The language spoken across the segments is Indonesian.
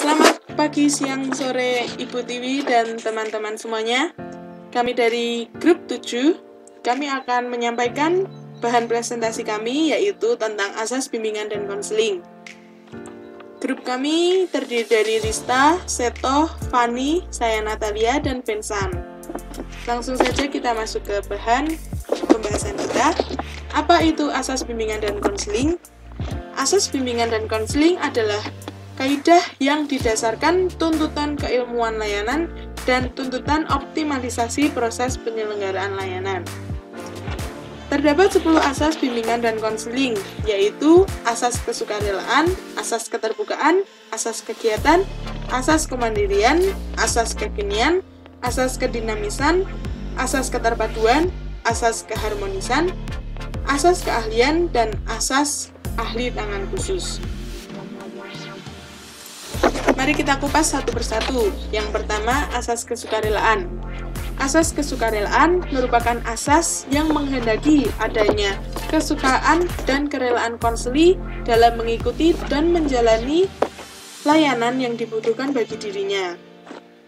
Selamat pagi, siang, sore Ibu Tiwi dan teman-teman semuanya. Kami dari grup 7, kami akan menyampaikan bahan presentasi kami yaitu tentang asas bimbingan dan konseling. Grup kami terdiri dari Rista, Seto, Fani, saya Natalia, dan Bensan. Langsung saja kita masuk ke bahan pembahasan kita. Apa itu asas bimbingan dan konseling? Asas bimbingan dan konseling adalah kaidah yang didasarkan tuntutan keilmuan layanan dan tuntutan optimalisasi proses penyelenggaraan layanan. Terdapat 10 asas bimbingan dan konseling, yaitu asas kesukarelaan, asas keterbukaan, asas kegiatan, asas kemandirian, asas kekinian, asas kedinamisan, asas keterpaduan, asas keharmonisan, asas keahlian, dan asas ahli tangan khusus. Mari kita kupas satu persatu. Yang pertama, asas kesukarelaan. Asas kesukarelaan merupakan asas yang menghendaki adanya kesukaan dan kerelaan konseli dalam mengikuti dan menjalani layanan yang dibutuhkan bagi dirinya.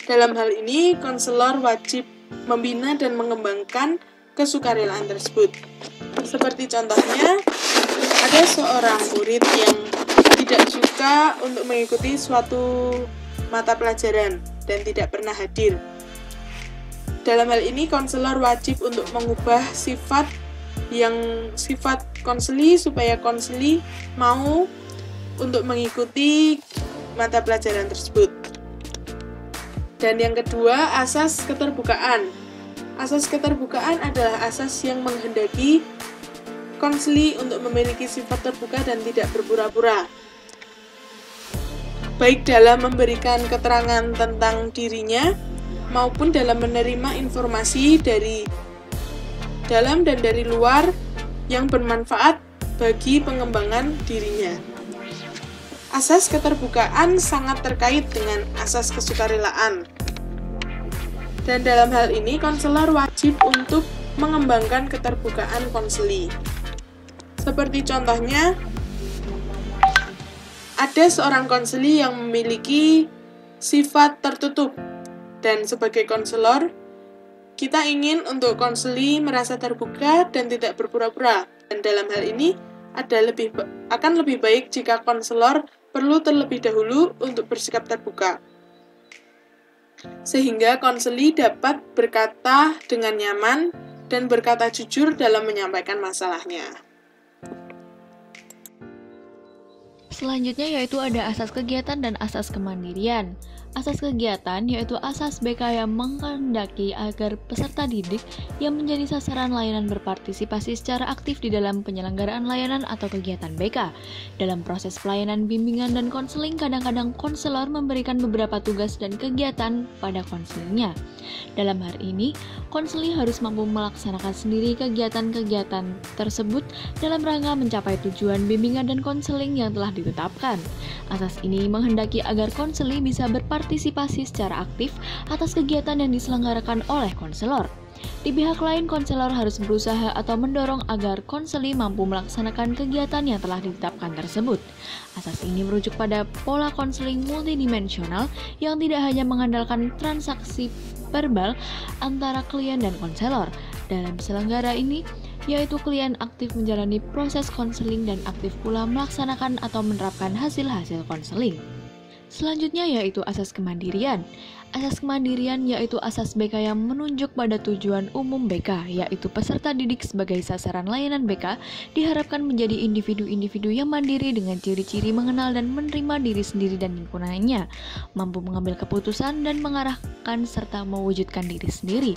Dalam hal ini, konselor wajib membina dan mengembangkan kesukarelaan tersebut. Seperti contohnya, ada seorang murid yang tidak suka untuk mengikuti suatu mata pelajaran dan tidak pernah hadir. Dalam hal ini, konselor wajib untuk mengubah sifat konseli supaya konseli mau untuk mengikuti mata pelajaran tersebut. Dan yang kedua, asas keterbukaan. Asas keterbukaan adalah asas yang menghendaki konseli untuk memiliki sifat terbuka dan tidak berpura-pura, baik dalam memberikan keterangan tentang dirinya maupun dalam menerima informasi dari dalam dan dari luar yang bermanfaat bagi pengembangan dirinya. Asas keterbukaan sangat terkait dengan asas kesukarelaan. Dan dalam hal ini, konselor wajib untuk mengembangkan keterbukaan konseli. Seperti contohnya, ada seorang konseli yang memiliki sifat tertutup, dan sebagai konselor, kita ingin untuk konseli merasa terbuka dan tidak berpura-pura. Dan dalam hal ini, akan lebih baik jika konselor perlu terlebih dahulu untuk bersikap terbuka, sehingga konseli dapat berkata dengan nyaman dan berkata jujur dalam menyampaikan masalahnya. Selanjutnya yaitu ada asas kegiatan dan asas kemandirian. Asas kegiatan yaitu asas BK yang menghendaki agar peserta didik yang menjadi sasaran layanan berpartisipasi secara aktif di dalam penyelenggaraan layanan atau kegiatan BK. Dalam proses pelayanan bimbingan dan konseling, kadang-kadang konselor memberikan beberapa tugas dan kegiatan pada konselingnya. Dalam hal ini, konseli harus mampu melaksanakan sendiri kegiatan-kegiatan tersebut dalam rangka mencapai tujuan bimbingan dan konseling yang telah ditetapkan. Asas ini menghendaki agar konseli bisa berpartisipasi secara aktif atas kegiatan yang diselenggarakan oleh konselor. Di pihak lain, konselor harus berusaha atau mendorong agar konseli mampu melaksanakan kegiatan yang telah ditetapkan tersebut. Asas ini merujuk pada pola konseling multidimensional yang tidak hanya mengandalkan transaksi verbal antara klien dan konselor. Dalam selenggara ini, yaitu klien aktif menjalani proses konseling dan aktif pula melaksanakan atau menerapkan hasil-hasil konseling. Selanjutnya yaitu asas kemandirian. Asas kemandirian yaitu asas BK yang menunjuk pada tujuan umum BK, yaitu peserta didik sebagai sasaran layanan BK diharapkan menjadi individu-individu yang mandiri dengan ciri-ciri mengenal dan menerima diri sendiri dan lingkungannya, mampu mengambil keputusan dan mengarahkan serta mewujudkan diri sendiri.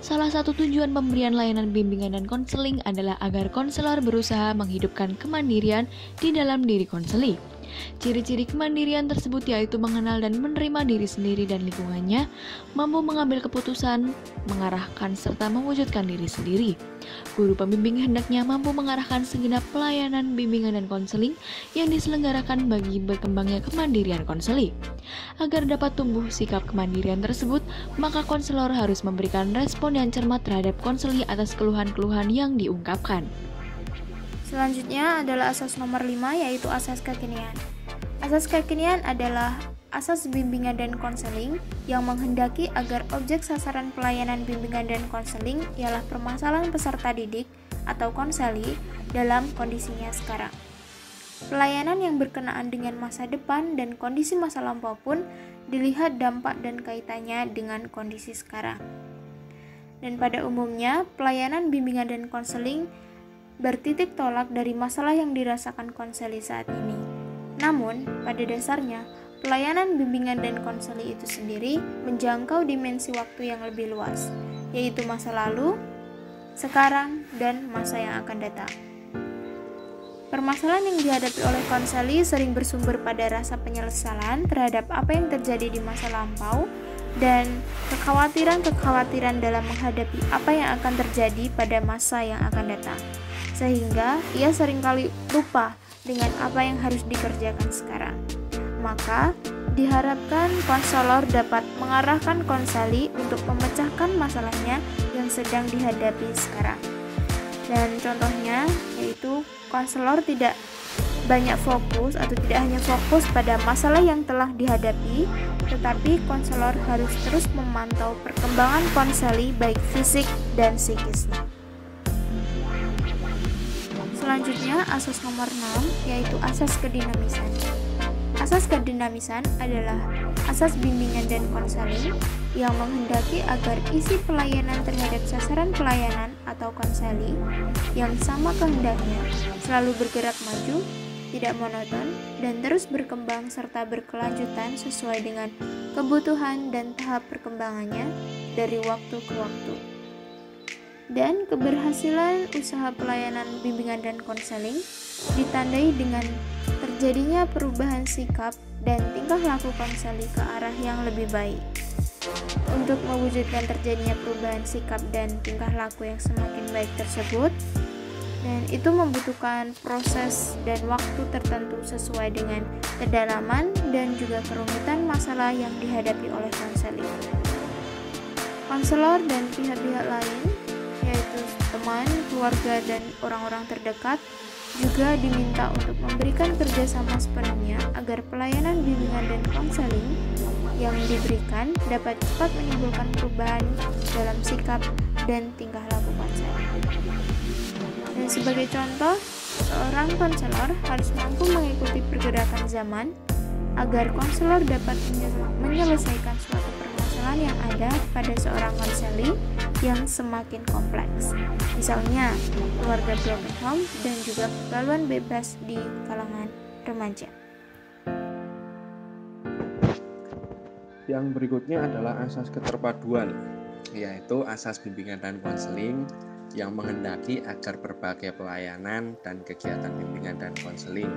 Salah satu tujuan pemberian layanan bimbingan dan konseling adalah agar konselor berusaha menghidupkan kemandirian di dalam diri konseli. Ciri-ciri kemandirian tersebut yaitu mengenal dan menerima diri sendiri dan lingkungannya, mampu mengambil keputusan, mengarahkan serta mewujudkan diri sendiri. Guru pembimbing hendaknya mampu mengarahkan segenap pelayanan bimbingan dan konseling yang diselenggarakan bagi berkembangnya kemandirian konseli. Agar dapat tumbuh sikap kemandirian tersebut, maka konselor harus memberikan respon yang cermat terhadap konseli atas keluhan-keluhan yang diungkapkan. Selanjutnya adalah asas nomor 5, yaitu asas kekinian. Asas kekinian adalah asas bimbingan dan konseling yang menghendaki agar objek sasaran pelayanan bimbingan dan konseling ialah permasalahan peserta didik atau konseli dalam kondisinya sekarang. Pelayanan yang berkenaan dengan masa depan dan kondisi masa lampau pun dilihat dampak dan kaitannya dengan kondisi sekarang. Dan pada umumnya, pelayanan bimbingan dan konseling bertitik tolak dari masalah yang dirasakan konseli saat ini. Namun, pada dasarnya, pelayanan bimbingan dan konseli itu sendiri menjangkau dimensi waktu yang lebih luas, yaitu masa lalu, sekarang, dan masa yang akan datang. Permasalahan yang dihadapi oleh konseli sering bersumber pada rasa penyesalan terhadap apa yang terjadi di masa lampau dan kekhawatiran-kekhawatiran dalam menghadapi apa yang akan terjadi pada masa yang akan datang. Sehingga ia seringkali lupa dengan apa yang harus dikerjakan sekarang. Maka, diharapkan konselor dapat mengarahkan konseli untuk memecahkan masalahnya yang sedang dihadapi sekarang. Dan contohnya yaitu konselor tidak banyak fokus atau tidak hanya fokus pada masalah yang telah dihadapi, tetapi konselor harus terus memantau perkembangan konseli baik fisik dan psikisnya. Selanjutnya, asas nomor 6 yaitu asas kedinamisan. Asas kedinamisan adalah asas bimbingan dan konseling yang menghendaki agar isi pelayanan terhadap sasaran pelayanan atau konseli yang sama kehendaknya selalu bergerak maju, tidak monoton, dan terus berkembang serta berkelanjutan sesuai dengan kebutuhan dan tahap perkembangannya dari waktu ke waktu. Dan keberhasilan usaha pelayanan bimbingan dan konseling ditandai dengan terjadinya perubahan sikap dan tingkah laku konseli ke arah yang lebih baik. Untuk mewujudkan terjadinya perubahan sikap dan tingkah laku yang semakin baik tersebut, dan itu membutuhkan proses dan waktu tertentu sesuai dengan kedalaman dan juga kerumitan masalah yang dihadapi oleh konseli. Konselor dan pihak-pihak lain, yaitu teman, keluarga, dan orang-orang terdekat, juga diminta untuk memberikan kerjasama sepenuhnya agar pelayanan bimbingan dan konseling yang diberikan dapat cepat menimbulkan perubahan dalam sikap dan tingkah laku konseli. Dan sebagai contoh, seorang konselor harus mampu mengikuti pergerakan zaman agar konselor dapat menyelesaikan suatu permasalahan yang ada pada seorang konseli yang semakin kompleks. Misalnya, keluarga broken home dan juga pergaulan bebas di kalangan remaja. Yang berikutnya adalah asas keterpaduan, yaitu asas bimbingan dan konseling yang menghendaki agar berbagai pelayanan dan kegiatan bimbingan dan konseling,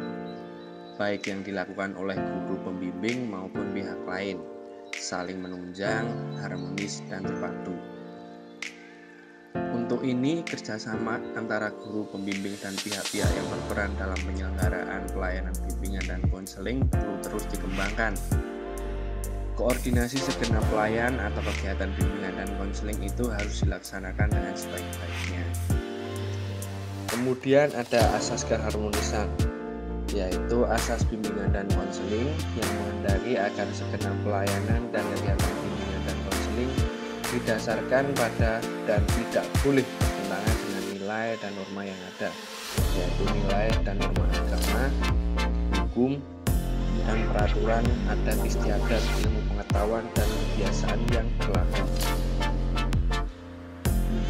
baik yang dilakukan oleh guru pembimbing maupun pihak lain, saling menunjang, harmonis, dan terpadu. Untuk ini, kerjasama antara guru pembimbing dan pihak-pihak yang berperan dalam penyelenggaraan pelayanan bimbingan dan konseling perlu terus dikembangkan. Koordinasi segenap pelayan atau kegiatan bimbingan dan konseling itu harus dilaksanakan dengan sebaik-baiknya. Kemudian ada asas keharmonisan, yaitu asas bimbingan dan konseling yang menghendaki agar segenap pelayanan dan kegiatan bimbingan dan konseling didasarkan pada dan tidak boleh bertentangan dengan nilai dan norma yang ada, yaitu nilai dan norma agama, hukum, dan peraturan adat istiadat, ilmu pengetahuan, dan kebiasaan yang berlaku.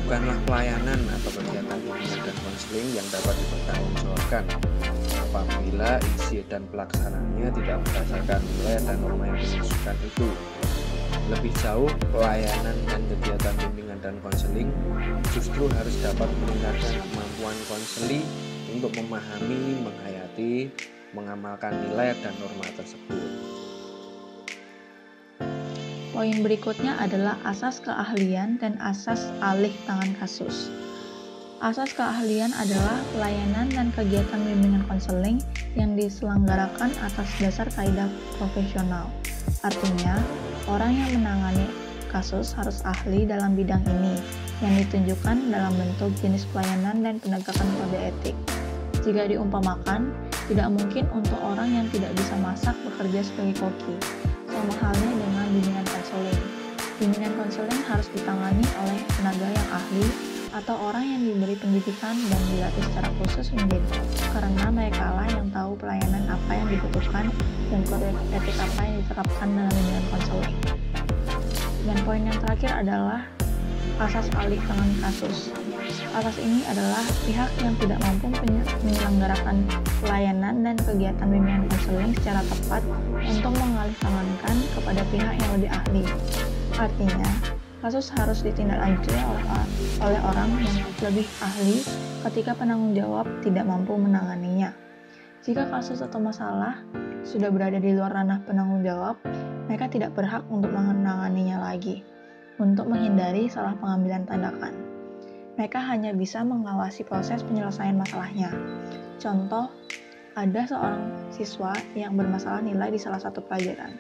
Bukanlah pelayanan atau kegiatan bimbingan dan konseling yang dapat dipertanggungjawabkan apabila isi dan pelaksanaannya tidak berdasarkan nilai dan norma yang dimaksudkan itu. Lebih jauh, pelayanan dan kegiatan bimbingan dan konseling justru harus dapat meningkatkan kemampuan konseli untuk memahami, menghayati, mengamalkan nilai dan norma tersebut. Poin berikutnya adalah asas keahlian dan asas alih tangan kasus. Asas keahlian adalah pelayanan dan kegiatan bimbingan konseling yang diselenggarakan atas dasar kaidah profesional. Artinya, orang yang menangani kasus harus ahli dalam bidang ini, yang ditunjukkan dalam bentuk jenis pelayanan dan penegakan kode etik. Jika diumpamakan, tidak mungkin untuk orang yang tidak bisa masak bekerja sebagai koki. sama halnya dengan bimbingan konseling. Bimbingan konseling harus ditangani oleh tenaga yang ahli atau orang yang diberi pendidikan dan dilatih secara khusus menjadi karena mereka lah yang tahu pelayanan apa yang dibutuhkan dan kode etik apa yang diterapkan dalam bimbingan konseling. Dan poin yang terakhir adalah asas alih tangani kasus. Asas ini adalah pihak yang tidak mampu menyelenggarakan pelayanan dan kegiatan bimbingan konseling secara tepat untuk mengalihtangankan kepada pihak yang lebih ahli. Artinya, kasus harus ditindaklanjuti oleh orang yang lebih ahli ketika penanggung jawab tidak mampu menanganinya. Jika kasus atau masalah sudah berada di luar ranah penanggung jawab, mereka tidak berhak untuk menanganinya lagi, untuk menghindari salah pengambilan tindakan. Mereka hanya bisa mengawasi proses penyelesaian masalahnya. Contoh, ada seorang siswa yang bermasalah nilai di salah satu pelajaran.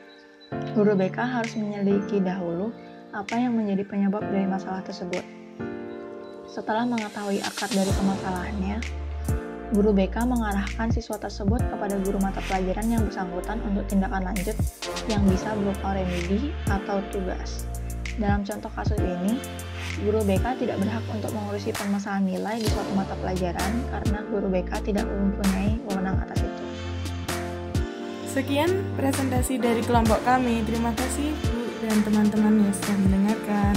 Guru BK harus menyelidiki dahulu apa yang menjadi penyebab dari masalah tersebut. Setelah mengetahui akar dari permasalahannya, guru BK mengarahkan siswa tersebut kepada guru mata pelajaran yang bersangkutan untuk tindakan lanjut yang bisa berupa remedi atau tugas. Dalam contoh kasus ini, guru BK tidak berhak untuk mengurusi permasalahan nilai di suatu mata pelajaran karena guru BK tidak mempunyai wewenang atas itu. Sekian presentasi dari kelompok kami. Terima kasih Bu dan teman-teman yang sudah mendengarkan.